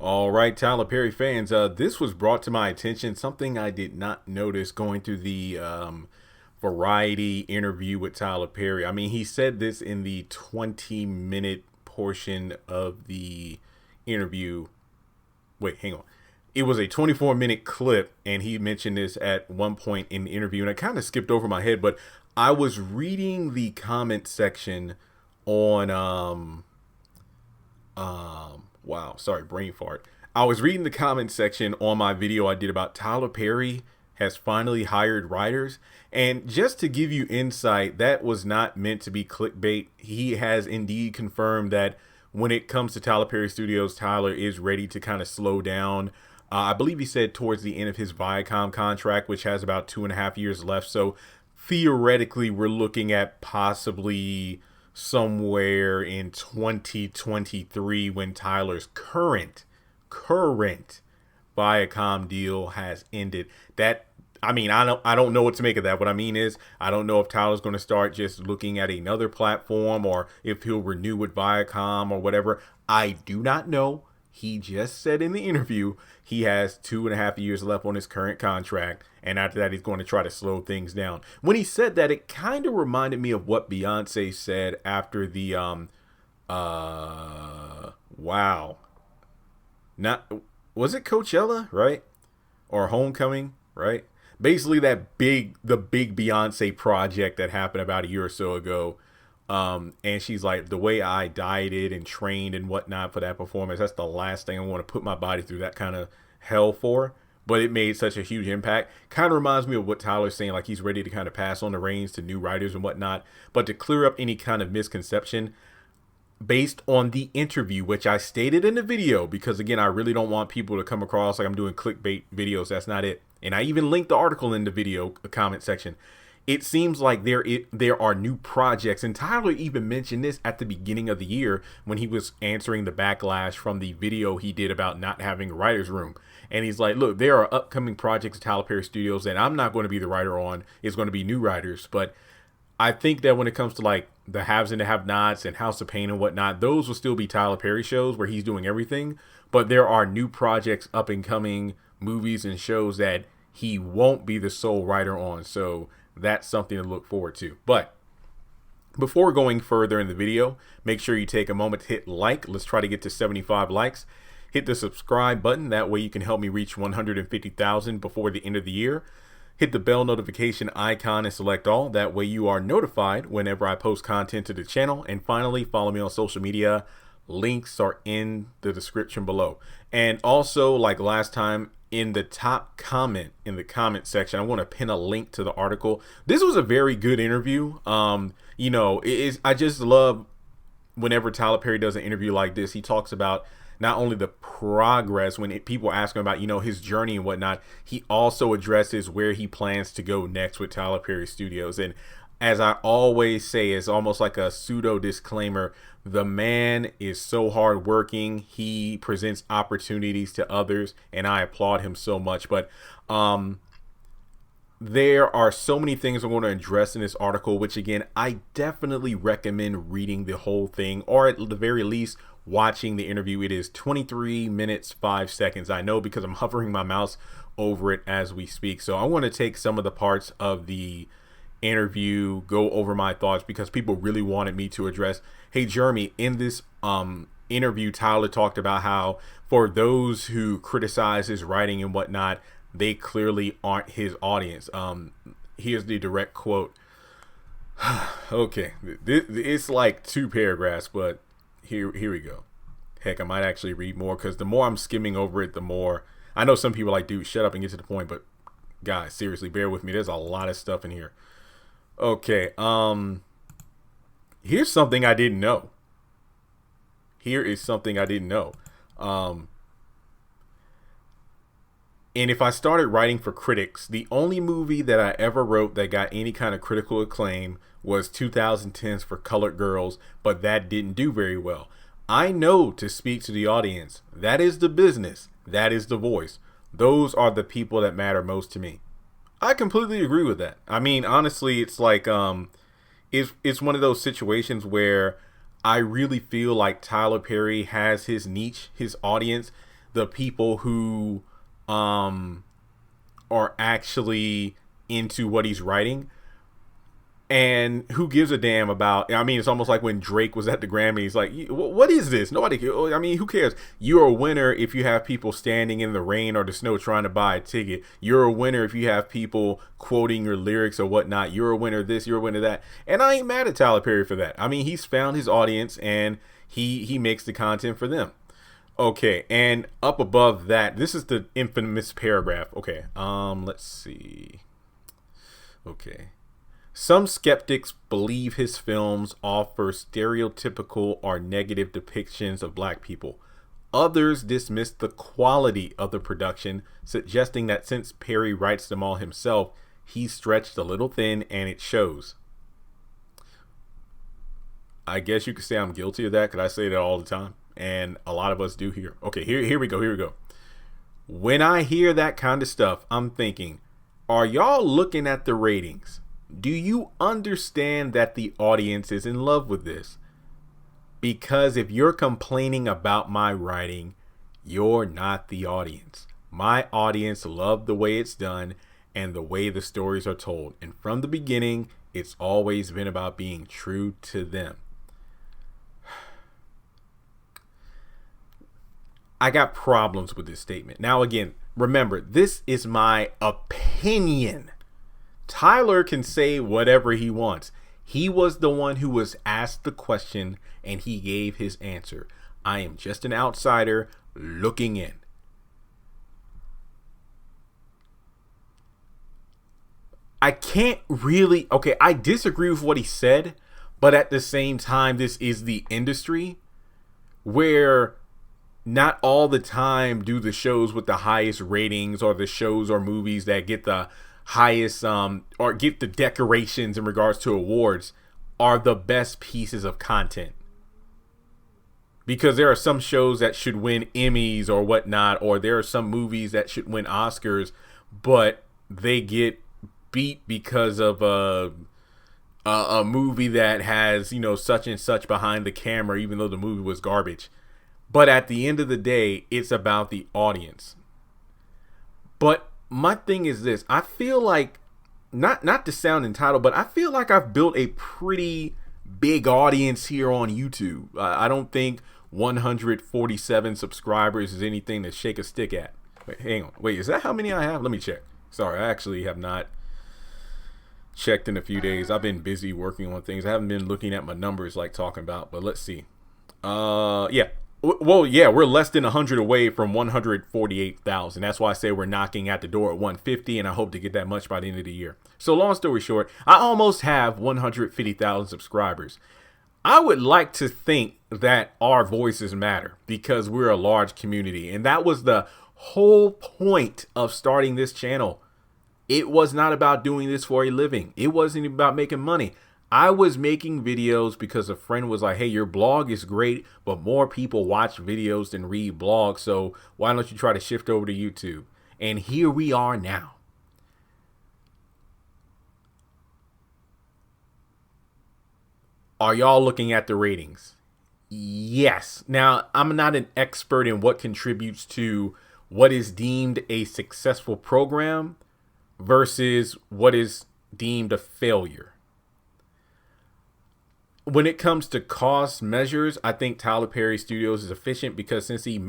All right, Tyler Perry fans, this was brought to my attention, something I did not notice going through the Variety interview with Tyler Perry. I mean, he said this in the 20-minute portion of the interview. Wait, hang on. It was a 24-minute clip, and he mentioned this at one point in the interview, and I kind of skipped over my head, but I was reading the comment section on wow, sorry, brain fart. I was reading the comment section on my video I did about Tyler Perry has finally hired writers. And just to give you insight, that was not meant to be clickbait. He has indeed confirmed that when it comes to Tyler Perry Studios, Tyler is ready to kind of slow down. I believe he said towards the end of his Viacom contract, which has about 2.5 years left. So theoretically, we're looking at possibly somewhere in 2023 when Tyler's current Viacom deal has ended. That, I mean, I don't know what to make of that. What I mean is, I don't know if Tyler's going to start just looking at another platform or if he'll renew with Viacom or whatever. I do not know. He just said in the interview he has 2.5 years left on his current contract, and after that he's going to try to slow things down. When he said that, it kind of reminded me of what Beyonce said after the wow, not, was it Coachella, right? Or Homecoming, right? Basically the big Beyonce project that happened about a year or so ago. And she's like, the way I dieted and trained and whatnot for that performance, that's the last thing I want to put my body through that kind of hell for. But it made such a huge impact. Kind of reminds me of what Tyler's saying, like he's ready to kind of pass on the reins to new writers and whatnot. But to clear up any kind of misconception, based on the interview, which I stated in the video, because again, I really don't want people to come across like I'm doing clickbait videos. That's not it. And I even linked the article in the video comment section. It seems like there are new projects, and Tyler even mentioned this at the beginning of the year when he was answering the backlash from the video he did about not having a writer's room. And he's like, look, there are upcoming projects at Tyler Perry Studios that I'm not going to be the writer on. It's going to be new writers. But I think that when it comes to like the haves and the have-nots and House of Pain and whatnot, those will still be Tyler Perry shows where he's doing everything. But there are new projects, up and coming movies and shows that he won't be the sole writer on. So that's something to look forward to. But before going further in the video, make sure you take a moment to hit like. Let's try to get to 75 likes. Hit the subscribe button. That way you can help me reach 150,000 before the end of the year. Hit the bell notification icon and select all. That way you are notified whenever I post content to the channel. And finally, follow me on social media. Links are in the description below. And also, like last time, in the top comment in the comment section, I want to pin a link to the article. This was a very good interview. You know, I just love whenever Tyler Perry does an interview like this. He talks about not only the progress when people ask him about, you know, his journey and whatnot, he also addresses where he plans to go next with Tyler Perry Studios. And as I always say, it's almost like a pseudo disclaimer. The man is so hardworking. He presents opportunities to others, and I applaud him so much. But there are so many things I'm going to address in this article, which again, I definitely recommend reading the whole thing, or at the very least, watching the interview. It is 23 minutes, 5 seconds. I know because I'm hovering my mouse over it as we speak. So I want to take some of the parts of the interview, go over my thoughts, because people really wanted me to address, hey Jeremy, in this interview, Tyler talked about how for those who criticize his writing and whatnot, they clearly aren't his audience. Here's the direct quote. Okay, it's like 2 paragraphs, but here we go. Heck, I might actually read more, because the more I'm skimming over it, the more I know some people are like, dude, shut up and get to the point. But guys, seriously, bear with me. There's a lot of stuff in here. Okay, here's something I didn't know. Here is something I didn't know. And if I started writing for critics, the only movie that I ever wrote that got any kind of critical acclaim was 2010's For Colored Girls, but that didn't do very well. I know to speak to the audience. That is the business. That is the voice. Those are the people that matter most to me. I completely agree with that. I mean, honestly, it's like it's one of those situations where I really feel like Tyler Perry has his niche, his audience. the people who are actually into what he's writing. And who gives a damn about, I mean, it's almost like when Drake was at the Grammys, like, what is this? Nobody, I mean, who cares? You're a winner if you have people standing in the rain or the snow trying to buy a ticket. You're a winner if you have people quoting your lyrics or whatnot. You're a winner this, you're a winner that. And I ain't mad at Tyler Perry for that. I mean, he's found his audience and he makes the content for them. Okay, and up above that, this is the infamous paragraph. Okay, let's see. Okay. Some skeptics believe his films offer stereotypical or negative depictions of black people. Others dismiss the quality of the production, suggesting that since Perry writes them all himself, he's stretched a little thin and it shows. I guess you could say I'm guilty of that because I say that all the time. And a lot of us do here. Okay, here we go. When I hear that kind of stuff, I'm thinking, are y'all looking at the ratings? Do you understand that the audience is in love with this? Because if you're complaining about my writing, you're not the audience. My audience love the way it's done and the way the stories are told. And from the beginning, it's always been about being true to them. I got problems with this statement. Now, again, remember, this is my opinion. Tyler can say whatever he wants. He was the one who was asked the question and he gave his answer. I am just an outsider looking in. I can't really, okay, I disagree with what he said, but at the same time, this is the industry where not all the time do the shows with the highest ratings or the shows or movies that get the highest or get the decorations in regards to awards are the best pieces of content. Because there are some shows that should win Emmys or whatnot, or there are some movies that should win Oscars, but they get beat because of a movie that has, you know, such and such behind the camera, even though the movie was garbage. But at the end of the day, it's about the audience. But my thing is this. I feel like, not to sound entitled, but I feel like I've built a pretty big audience here on YouTube. I don't think 147 subscribers is anything to shake a stick at. Wait, hang on. Wait, is that how many I have? Let me check. Sorry, I actually have not checked in a few days. I've been busy working on things. I haven't been looking at my numbers like talking about, but let's see. Yeah. Well, yeah, we're less than 100 away from 148,000. That's why I say we're knocking at the door at 150, and I hope to get that much by the end of the year. So long story short, I almost have 150,000 subscribers. I would like to think that our voices matter because we're a large community, and that was the whole point of starting this channel. It was not about doing this for a living. It wasn't about making money. I was making videos because a friend was like, hey, your blog is great, but more people watch videos than read blogs. So why don't you try to shift over to YouTube? And here we are now. Are y'all looking at the ratings? Yes. Now, I'm not an expert in what contributes to what is deemed a successful program versus what is deemed a failure. When it comes to cost measures, I think Tyler Perry Studios is efficient because since he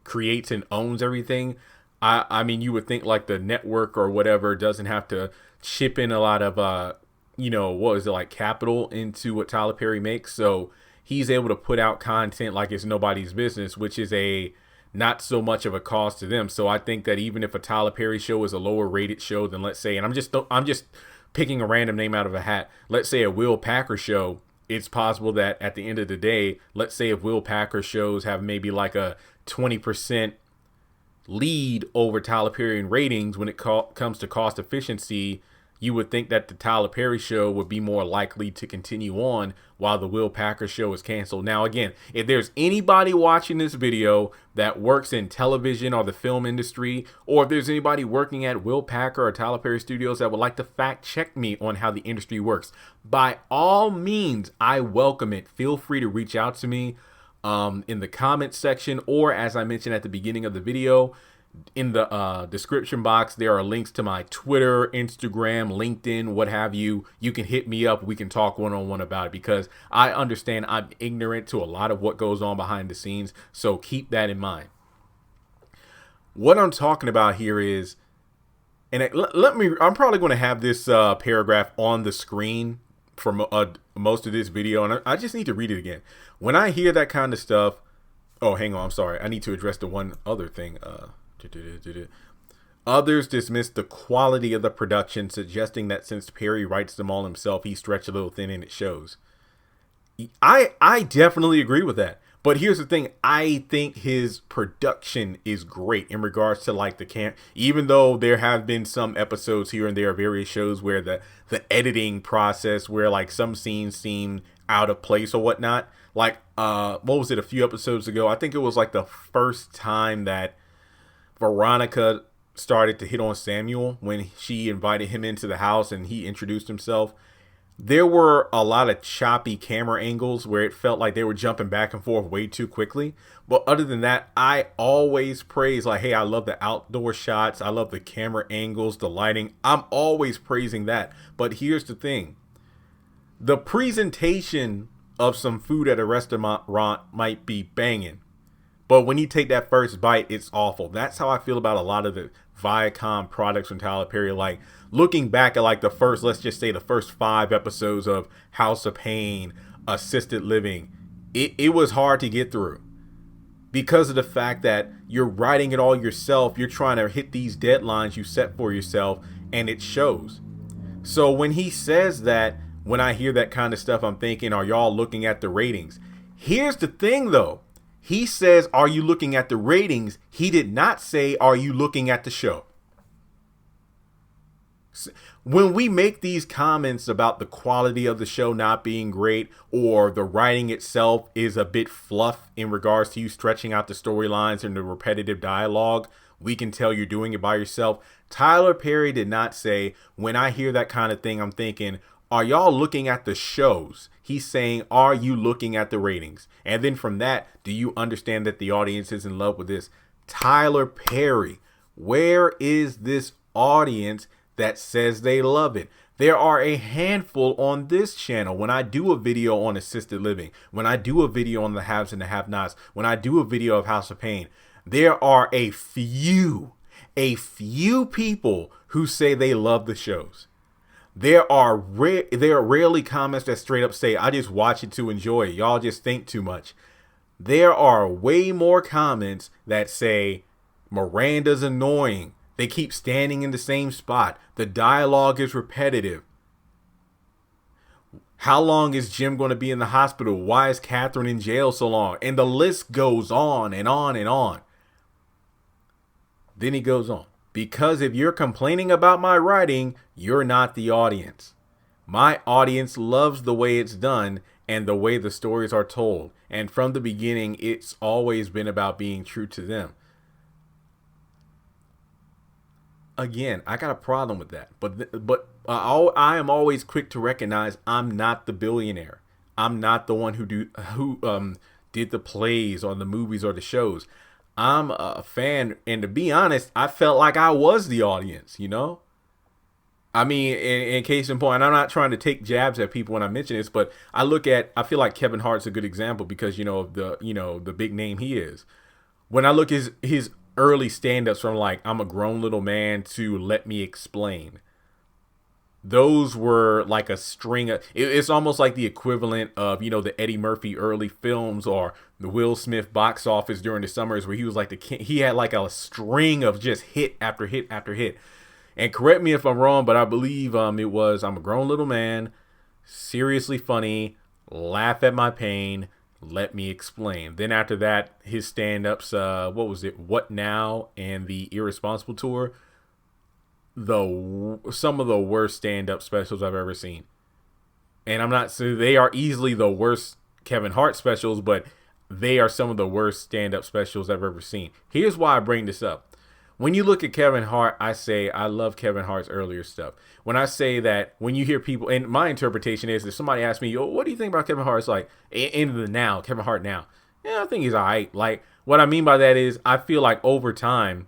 creates and owns everything, I mean, you would think like the network or whatever doesn't have to chip in a lot of, what is it, like capital into what Tyler Perry makes. So he's able to put out content like it's nobody's business, which is a not so much of a cost to them. So I think that even if a Tyler Perry show is a lower rated show than, let's say, and I'm just picking a random name out of a hat, let's say a Will Packer show, it's possible that at the end of the day, let's say if Will Packer shows have maybe like a 20% lead over Tyler Perry in ratings when it comes to cost efficiency, you would think that the Tyler Perry show would be more likely to continue on while the Will Packer show is canceled. Now, again, if there's anybody watching this video that works in television or the film industry, or if there's anybody working at Will Packer or Tyler Perry Studios that would like to fact check me on how the industry works, by all means, I welcome it. Feel free to reach out to me. in the comments section, or as I mentioned at the beginning of the video, in the description box, there are links to my Twitter, Instagram, LinkedIn, what have you. You can hit me up. We can talk one-on-one about it, because I understand I'm ignorant to a lot of what goes on behind the scenes. So keep that in mind. What I'm talking about here is, and I'm probably going to have this paragraph on the screen for most of this video, and I just need to read it again. When I hear that kind of stuff, oh, hang on, I'm sorry. I need to address the one other thing. Others dismiss the quality of the production, suggesting that since Perry writes them all himself, he stretched a little thin, and it shows. I definitely agree with that. But here's the thing. I think his production is great in regards to like the even though there have been some episodes here and there, various shows where the editing process, where like some scenes seem out of place or whatnot. Like, what was it, a few episodes ago? I think it was like the first time that Veronica started to hit on Samuel when she invited him into the house and he introduced himself. There were a lot of choppy camera angles where it felt like they were jumping back and forth way too quickly. But other than that, I always praise, like, hey, I love the outdoor shots. I love the camera angles, the lighting. I'm always praising that. But here's the thing. The presentation of some food at a restaurant might be banging, but when you take that first bite, it's awful. That's how I feel about a lot of the Viacom products from Tyler Perry. Like, looking back at like the first, let's just say the first 5 episodes of House of Pain, Assisted Living, it was hard to get through because of the fact that you're writing it all yourself. You're trying to hit these deadlines you set for yourself, and it shows. So when he says that, when I hear that kind of stuff, I'm thinking, are y'all looking at the ratings? Here's the thing though. He says, are you looking at the ratings? He did not say, are you looking at the show? When we make these comments about the quality of the show not being great, or the writing itself is a bit fluff in regards to you stretching out the storylines and the repetitive dialogue, we can tell you're doing it by yourself. Tyler Perry did not say, when I hear that kind of thing, I'm thinking, are y'all looking at the shows? He's saying, are you looking at the ratings? And then from that, do you understand that the audience is in love with this? Tyler Perry, where is this audience that says they love it? There are a handful on this channel. When I do a video on assisted living, when I do a video on the haves and the have-nots, when I do a video of House of Pain, there are a few people who say they love the shows. There are rarely comments that straight up say, I just watch it to enjoy it. Y'all just think too much. There are way more comments that say, Miranda's annoying. They keep standing in the same spot. The dialogue is repetitive. How long is Jim going to be in the hospital? Why is Catherine in jail so long? And the list goes on and on and on. Then he goes on. Because if you're complaining about my writing, you're not the audience. My audience loves the way it's done and the way the stories are told. And from the beginning, it's always been about being true to them. Again, I got a problem with that. But I am always quick to recognize I'm not the billionaire. I'm not the one who did the plays or the movies or the shows. I'm a fan, and to be honest, I felt like I was the audience, you know? I mean, in case in point, I'm not trying to take jabs at people when I mention this, but I feel like Kevin Hart's a good example because, of the big name he is. When I look at his early stand-ups from like, I'm a grown little man to Let Me Explain, those were like a string of, it's almost like the equivalent of, the Eddie Murphy early films or the Will Smith box office during the summers where he was like he had like a string of just hit after hit after hit. And correct me if I'm wrong, but I believe it was, I'm a grown little man, seriously funny, laugh at my pain, Let Me Explain. Then after that, his stand-ups, what was it, What Now and the Irresponsible Tour, some of the worst stand-up specials I've ever seen. And I'm not saying they are easily the worst Kevin Hart specials, but they are some of the worst stand-up specials I've ever seen. Here's why I bring this up. When you look at Kevin Hart, I say I love Kevin Hart's earlier stuff. When I say that, when you hear people, and my interpretation is, if somebody asks me, what do you think about Kevin Hart? It's like, in the now, Kevin Hart now. Yeah, I think he's all right. Like, what I mean by that is I feel like over time,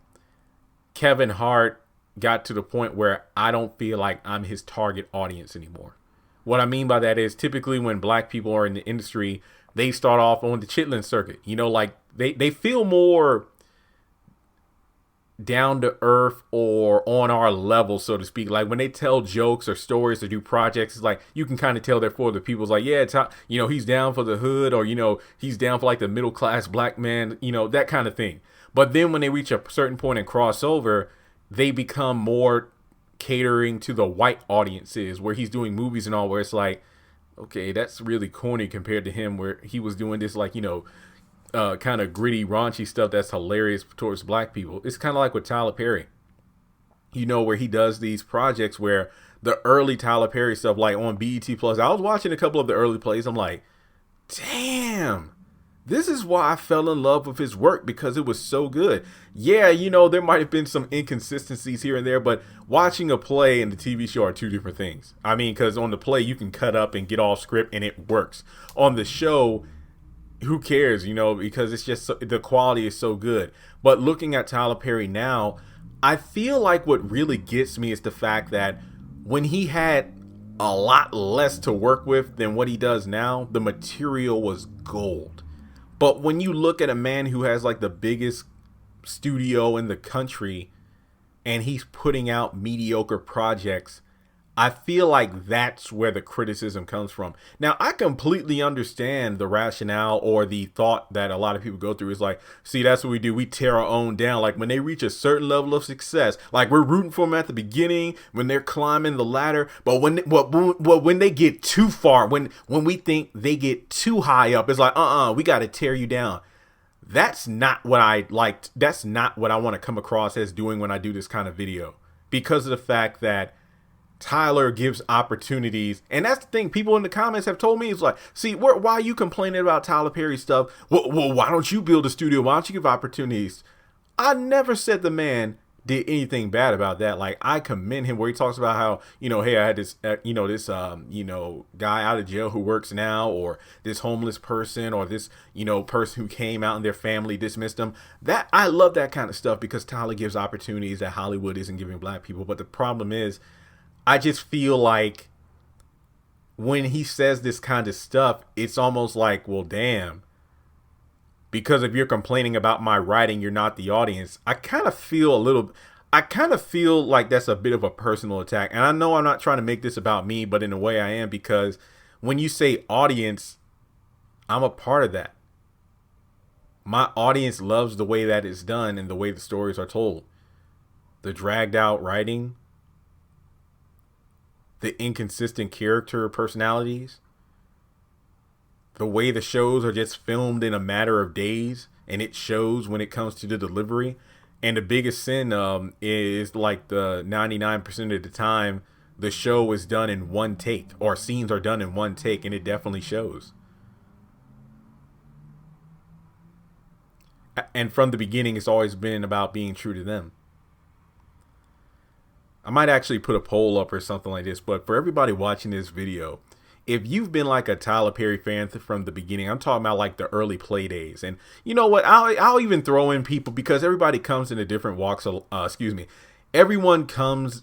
Kevin Hart got to the point where I don't feel like I'm his target audience anymore. What I mean by that is typically when black people are in the industry, they start off on the chitlin circuit. You know, like they feel more down to earth or on our level, so to speak. Like when they tell jokes or stories or do projects, it's like you can kind of tell they're for the people. It's like, yeah, you know, he's down for the hood, or, you know, he's down for like the middle class black man, you know, that kind of thing. But then when they reach a certain point and cross over, they become more catering to the white audiences, where he's doing movies and all, where it's like, okay, that's really corny compared to him, where he was doing this, like, you know, kind of gritty, raunchy stuff that's hilarious towards black people. It's kind of like with Tyler Perry, you know, where he does these projects where the early Tyler Perry stuff, like on BET Plus, I was watching a couple of the early plays. I'm like, damn, this is why I fell in love with his work, because it was so good. Yeah, you know, there might have been some inconsistencies here and there, but watching a play and the TV show are two different things. I mean, because on the play, you can cut up and get off script and it works. On the show, who cares, you know, because it's just the quality is so good. But looking at Tyler Perry now, I feel like what really gets me is the fact that when he had a lot less to work with than what he does now, the material was gold. But when you look at a man who has like the biggest studio in the country and he's putting out mediocre projects, I feel like that's where the criticism comes from. Now, I completely understand the rationale or the thought that a lot of people go through. Is like, see, that's what we do. We tear our own down. Like when they reach a certain level of success, like we're rooting for them at the beginning when they're climbing the ladder. But when they get too far, when we think they get too high up, it's like, we got to tear you down. That's not what I liked. That's not what I want to come across as doing when I do this kind of video, because of the fact that Tyler gives opportunities. And that's the thing. People in the comments have told me, it's like, see, why are you complaining about Tyler Perry stuff? Well, why don't you build a studio? Why don't you give opportunities? I never said the man did anything bad about that. Like, I commend him where he talks about how, you know, hey, I had this, guy out of jail who works now, or this homeless person, or this, you know, person who came out and their family dismissed them. That, I love that kind of stuff, because Tyler gives opportunities that Hollywood isn't giving black people. But the problem is, I just feel like when he says this kind of stuff, it's almost like, well, damn, because if you're complaining about my writing, you're not the audience. I kind of feel like that's a bit of a personal attack. And I know I'm not trying to make this about me, but in a way I am, because when you say audience, I'm a part of that. My audience loves the way that it's done and the way the stories are told. The dragged out writing, the inconsistent character personalities, the way the shows are just filmed in a matter of days, and it shows when it comes to the delivery. And the biggest sin is like the 99% of the time the show is done in one take, or scenes are done in one take, and it definitely shows. And from the beginning, it's always been about being true to them. I might actually put a poll up or something like this, but for everybody watching this video, if you've been like a Tyler Perry fan from the beginning, I'm talking about like the early play days. And you know what? I'll even throw in people, because everybody comes in a different walks of, everyone comes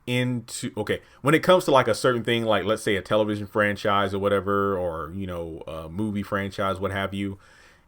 into, when it comes to like a certain thing, like let's say a television franchise or whatever, or, you know, a movie franchise, what have you.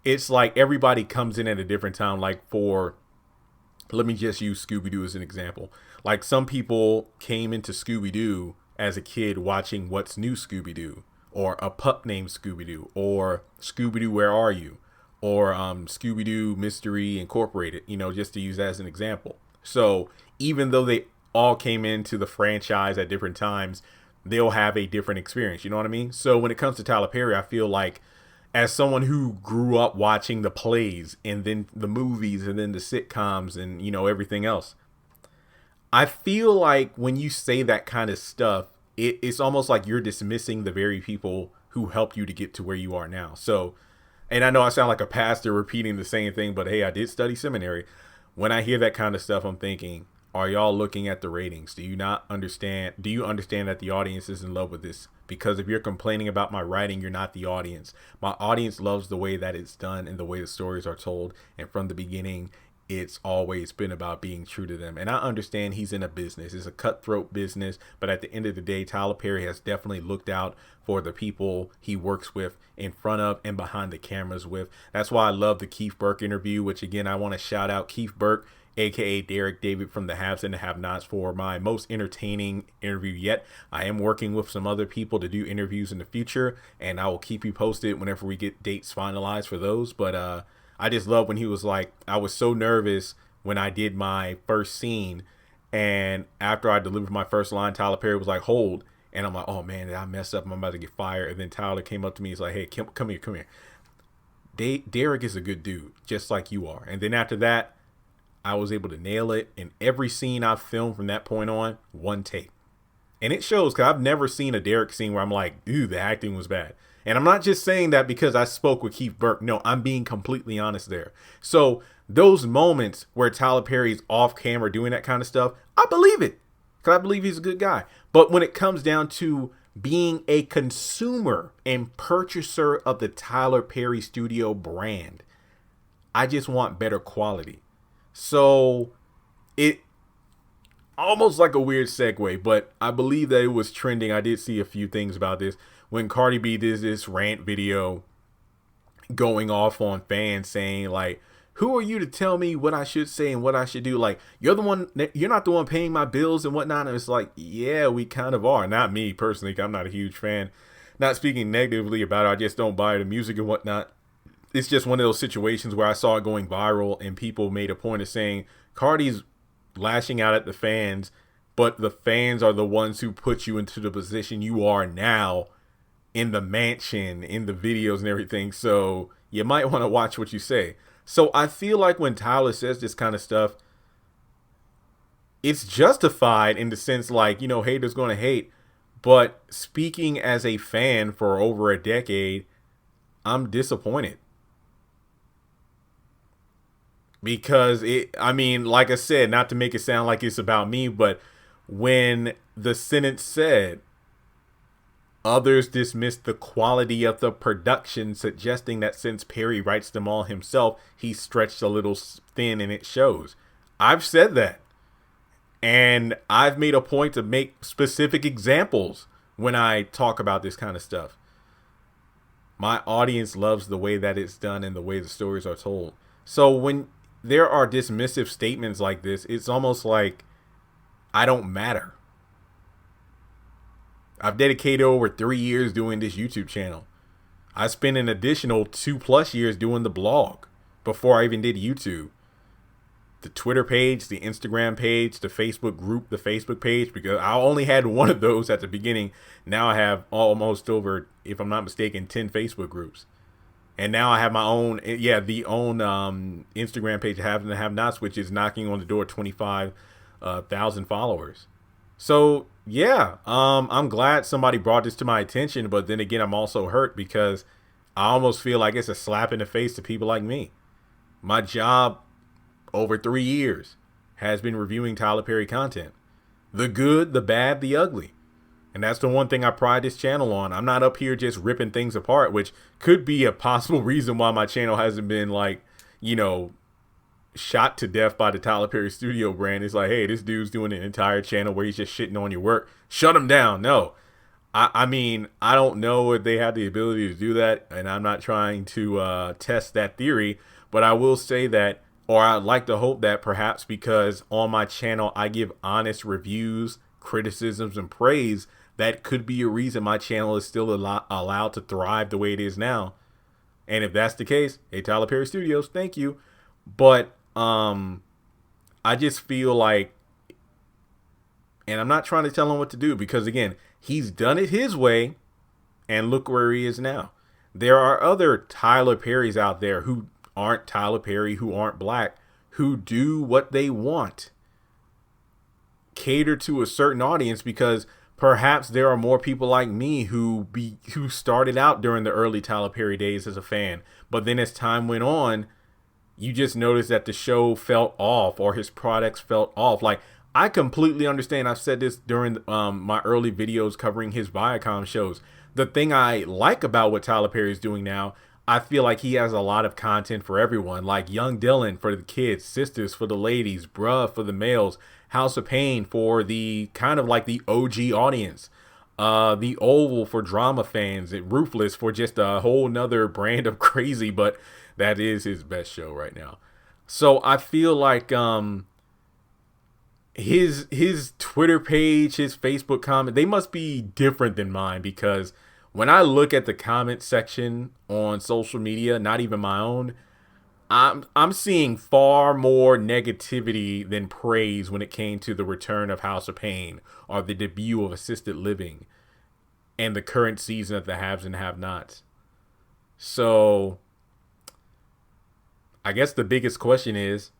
It's like everybody comes in at a different time. Like let me just use Scooby-Doo as an example. Like some people came into Scooby-Doo as a kid watching What's New Scooby-Doo, or A Pup Named Scooby-Doo, or Scooby-Doo Where Are You, or Scooby-Doo Mystery Incorporated, you know, just to use that as an example. So even though they all came into the franchise at different times, they'll have a different experience. You know what I mean? So when it comes to Tyler Perry, I feel like, as someone who grew up watching the plays and then the movies and then the sitcoms and, you know, everything else, I feel like when you say that kind of stuff, it's almost like you're dismissing the very people who helped you to get to where you are now. So, and I know I sound like a pastor repeating the same thing, but hey, I did study seminary. When I hear that kind of stuff, I'm thinking, are y'all looking at the ratings? Do you understand that the audience is in love with this? Because if you're complaining about my writing, you're not the audience. My audience loves the way that it's done and the way the stories are told. And from the beginning, it's always been about being true to them. And I understand he's in a business. It's a cutthroat business. But at the end of the day, Tyler Perry has definitely looked out for the people he works with in front of and behind the cameras with. That's why I love the Keith Burke interview, which again, I want to shout out Keith Burke, aka Derek David from the Haves and the Have-Nots, for my most entertaining interview yet. I am working with some other people to do interviews in the future, and I will keep you posted whenever we get dates finalized for those. But I just love when he was like, I was so nervous when I did my first scene, and after I delivered my first line, Tyler Perry was like, hold. And I'm like, oh man, I messed up. I'm about to get fired. And then Tyler came up to me. He's like, hey, come here. Derek is a good dude, just like you are. And then after that, I was able to nail it. In every scene I've filmed from that point on, one take. And it shows, because I've never seen a Derek scene where I'm like, dude, the acting was bad. And I'm not just saying that because I spoke with Keith Burke. No, I'm being completely honest there. So those moments where Tyler Perry's off camera doing that kind of stuff, I believe it, because I believe he's a good guy. But when it comes down to being a consumer and purchaser of the Tyler Perry Studio brand, I just want better quality. So it almost like a weird segue, but I believe that it was trending. I did see a few things about this when Cardi B did this rant video going off on fans saying like, who are you to tell me what I should say and what I should do? Like, you're not the one paying my bills and whatnot. And it's like, yeah, we kind of are. Not me personally. I'm not a huge fan. Not speaking negatively about it. I just don't buy the music and whatnot. It's just one of those situations where I saw it going viral and people made a point of saying Cardi's lashing out at the fans, but the fans are the ones who put you into the position you are now in the mansion, in the videos and everything. So you might want to watch what you say. So I feel like when Tyler says this kind of stuff, it's justified in the sense like, you know, haters going to hate. But speaking as a fan for over a decade, I'm disappointed. Because like I said, not to make it sound like it's about me, but when the sentence said, others dismissed the quality of the production, suggesting that since Perry writes them all himself, he stretched a little thin, and it shows. I've said that. And I've made a point to make specific examples when I talk about this kind of stuff. My audience loves the way that it's done and the way the stories are told. So when there are dismissive statements like this, it's almost like I don't matter. I've dedicated over 3 years doing this YouTube channel. I spent an additional 2+ years doing the blog before I even did YouTube. The Twitter page, the Instagram page, the Facebook group, the Facebook page, because I only had one of those at the beginning. Now I have almost over, if I'm not mistaken, 10 Facebook groups. And now I have my own, Instagram page, Have and Have Nots, which is knocking on the door 25,000 followers. So yeah, I'm glad somebody brought this to my attention, but then again, I'm also hurt because I almost feel like it's a slap in the face to people like me. My job over 3 years has been reviewing Tyler Perry content, the good, the bad, the ugly. And that's the one thing I pride this channel on. I'm not up here just ripping things apart, which could be a possible reason why my channel hasn't been shot to death by the Tyler Perry Studio brand. It's like, hey, this dude's doing an entire channel where he's just shitting on your work. Shut him down. No, I don't know if they have the ability to do that, and I'm not trying to test that theory, but I will say that, or I'd like to hope that perhaps because on my channel I give honest reviews, criticisms, and praise, that could be a reason my channel is still allowed to thrive the way it is now. And if that's the case, hey, Tyler Perry Studios, thank you. But I just feel like, and I'm not trying to tell him what to do, because again, he's done it his way, and look where he is now. There are other Tyler Perrys out there who aren't Tyler Perry, who aren't black, who do what they want, cater to a certain audience, because perhaps there are more people like me who started out during the early Tyler Perry days as a fan, but then as time went on, you just notice that the show felt off or his products felt off. Like, I completely understand. I've said this during my early videos covering his Viacom shows. The thing I like about what Tyler Perry is doing now, I feel like he has a lot of content for everyone, like Young Dylan for the kids, Sisters for the ladies, Bruh for the males, House of Pain for the kind of like the OG audience, the Oval for drama fans, and Ruthless for just a whole nother brand of crazy, but that is his best show right now. So I feel like his Twitter page, his Facebook comment, they must be different than mine, because when I look at the comment section on social media, not even my own, I'm seeing far more negativity than praise when it came to the return of House of Pain or the debut of Assisted Living and the current season of the Haves and Have-Nots. So I guess the biggest question is,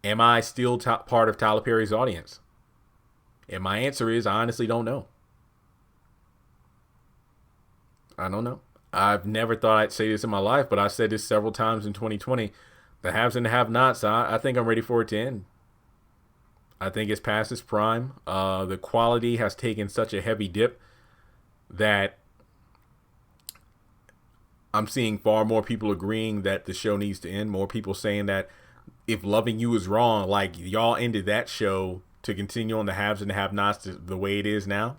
am I still part of Tyler Perry's audience? And my answer is, I honestly don't know. I don't know. I've never thought I'd say this in my life, but I said this several times in 2020. The haves and the have-nots, I think I'm ready for it to end. I think it's past its prime. The quality has taken such a heavy dip that I'm seeing far more people agreeing that the show needs to end. More people saying that if Loving You is wrong, like, y'all ended that show to continue on the haves and the have-nots the way it is now.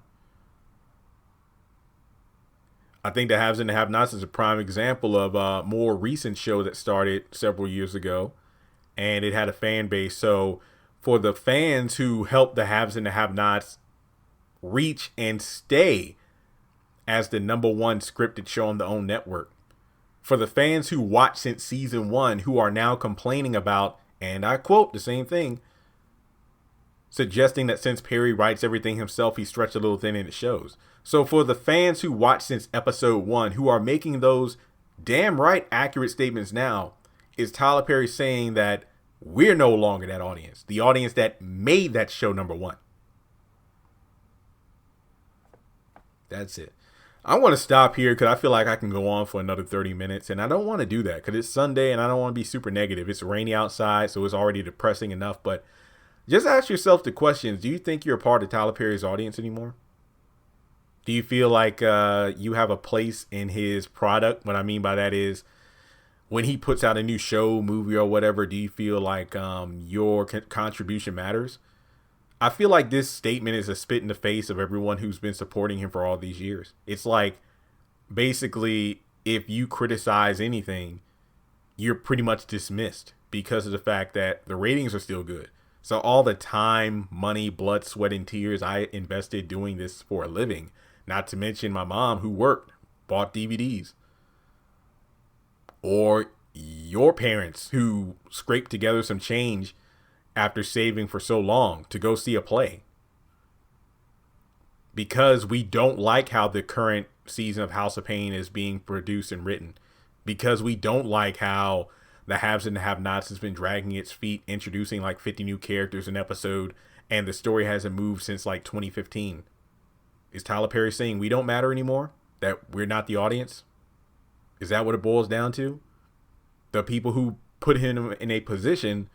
I think the haves and the have-nots is a prime example of a more recent show that started several years ago, and it had a fan base. So for the fans who helped the haves and the have-nots reach and stay as the #1 scripted show on the own network, for the fans who watched since season 1 who are now complaining about, and I quote the same thing, suggesting that since Perry writes everything himself, he stretched a little thin in the shows. So for the fans who watched since episode 1, who are making those damn right accurate statements now, is Tyler Perry saying that we're no longer that audience, the audience that made that show #1. That's it. I want to stop here because I feel like I can go on for another 30 minutes, and I don't want to do that because it's Sunday and I don't want to be super negative. It's rainy outside, so it's already depressing enough, but just ask yourself the questions. Do you think you're a part of Tyler Perry's audience anymore? Do you feel like you have a place in his product? What I mean by that is, when he puts out a new show, movie, or whatever, do you feel like your contribution matters? I feel like this statement is a spit in the face of everyone who's been supporting him for all these years. It's like, basically, if you criticize anything, you're pretty much dismissed because of the fact that the ratings are still good. So all the time, money, blood, sweat, and tears I invested doing this for a living, not to mention my mom who worked, bought DVDs, or your parents who scraped together some change after saving for so long to go see a play. Because we don't like how the current season of House of Pain is being produced and written. Because we don't like how the haves and the have-nots has been dragging its feet, introducing like 50 new characters an episode, and the story hasn't moved since like 2015. Is Tyler Perry saying we don't matter anymore? That we're not the audience? Is that what it boils down to? The people who put him in a position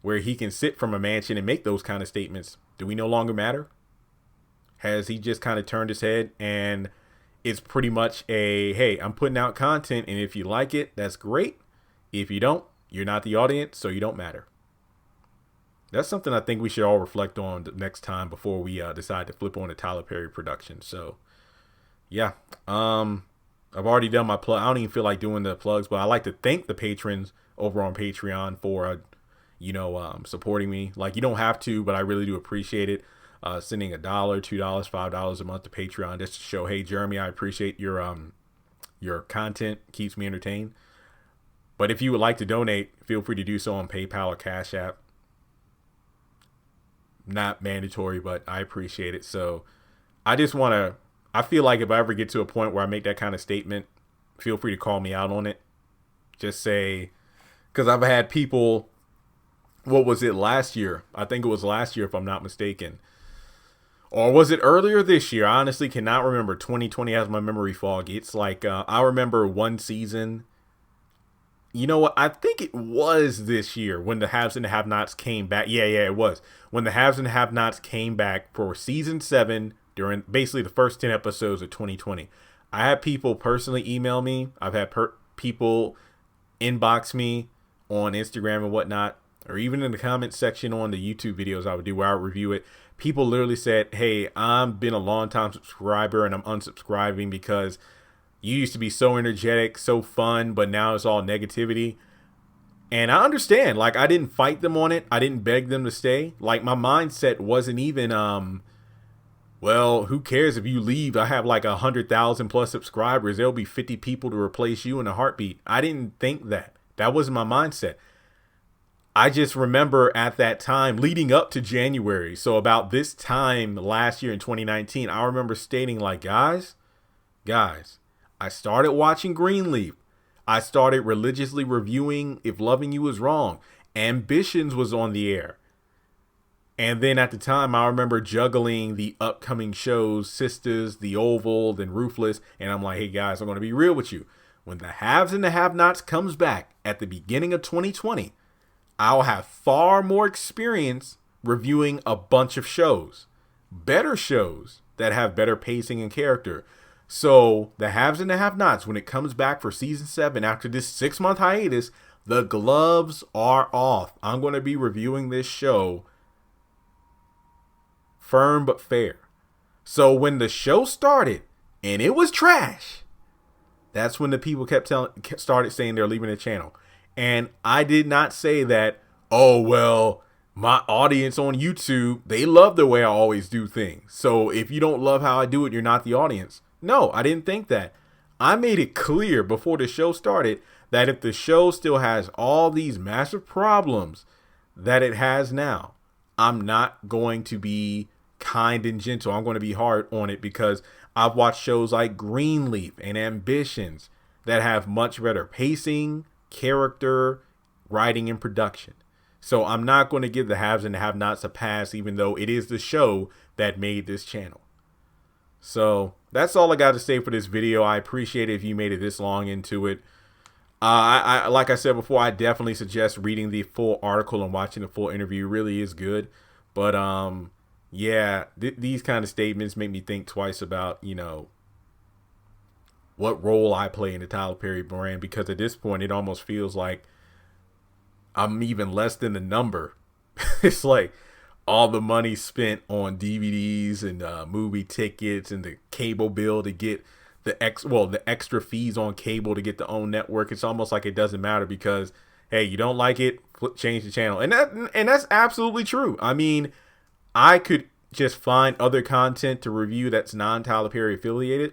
where he can sit from a mansion and make those kind of statements, do we no longer matter? Has he just kind of turned his head and it's pretty much a, hey, I'm putting out content, and if you like it, that's great. If you don't, you're not the audience, so you don't matter. That's something I think we should all reflect on the next time before we decide to flip on a Tyler Perry production. So, yeah. I've already done my plug. I don't even feel like doing the plugs, but I like to thank the patrons over on Patreon for, supporting me. Like, you don't have to, but I really do appreciate it. Sending $1, $2, $5 a month to Patreon just to show, hey, Jeremy, I appreciate your content. Keeps me entertained. But if you would like to donate, feel free to do so on PayPal or Cash App. Not mandatory, but I appreciate it. So I feel like if I ever get to a point where I make that kind of statement, feel free to call me out on it. Just say, because I've had people, what was it, last year? I think it was last year, if I'm not mistaken. Or was it earlier this year? I honestly cannot remember. 2020 has my memory foggy. It's like, I remember one season, You know what? I think it was this year when the Haves and the Have-Nots came back. Yeah, it was. When the Haves and the Have-Nots came back for season 7 during basically the first 10 episodes of 2020. I had people personally email me. I've had people inbox me on Instagram and whatnot, or even in the comments section on the YouTube videos I would do where I would review it. People literally said, hey, I've been a long time subscriber and I'm unsubscribing because you used to be so energetic, so fun, but now it's all negativity. And I understand, like, I didn't fight them on it. I didn't beg them to stay. Like, my mindset wasn't even, well, who cares if you leave? I have like 100,000 plus subscribers. There'll be 50 people to replace you in a heartbeat. I didn't think that. That wasn't my mindset. I just remember at that time leading up to January. So about this time last year in 2019, I remember stating like, guys, I started watching Greenleaf. I started religiously reviewing If Loving You Is Wrong. Ambitions was on the air. And then at the time, I remember juggling the upcoming shows, Sisters, The Oval, then Ruthless. And I'm like, hey, guys, I'm going to be real with you. When the Haves and the Have-Nots comes back at the beginning of 2020, I'll have far more experience reviewing a bunch of shows, better shows that have better pacing and character. So the Haves and the Have-Nots, when it comes back for season 7 after this 6-month hiatus, the gloves are off. I'm going to be reviewing this show firm but fair. So when the show started and it was trash, that's when the people started saying they're leaving the channel. And I did not say that, oh, well, my audience on YouTube, they love the way I always do things. So if you don't love how I do it, you're not the audience. No, I didn't think that. I made it clear before the show started that if the show still has all these massive problems that it has now, I'm not going to be kind and gentle. I'm going to be hard on it because I've watched shows like Greenleaf and Ambitions that have much better pacing, character, writing, and production. So I'm not going to give the Haves and the Have-Nots a pass, even though it is the show that made this channel. So that's all I got to say for this video. I appreciate it if you made it this long into it. I like I said before, I definitely suggest reading the full article and watching the full interview. It really is good. But yeah, these kind of statements make me think twice about, you know, what role I play in the Tyler Perry brand, because at this point it almost feels like I'm even less than the number. It's like all the money spent on DVDs and movie tickets and the cable bill to get the extra fees on cable to get the own network. It's almost like it doesn't matter because, hey, you don't like it, change the channel. And that's absolutely true. I mean, I could just find other content to review that's non-Tyler Perry affiliated,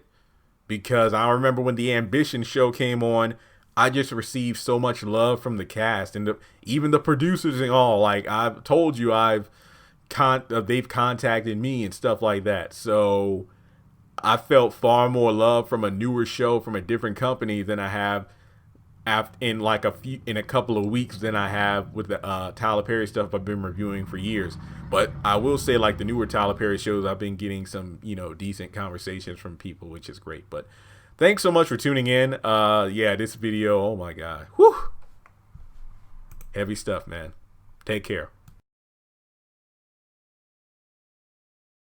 because I remember when the Ambition show came on, I just received so much love from the cast and even the producers and all. Like I've told you, they've contacted me and stuff like that. So I felt far more love from a newer show from a different company than I have in a couple of weeks than I have with the Tyler Perry stuff I've been reviewing for years. But I will say, like, the newer Tyler Perry shows, I've been getting some, you know, decent conversations from people, which is great. But thanks so much for tuning in. Yeah, this video, oh my God. Whew. Heavy stuff, man. Take care.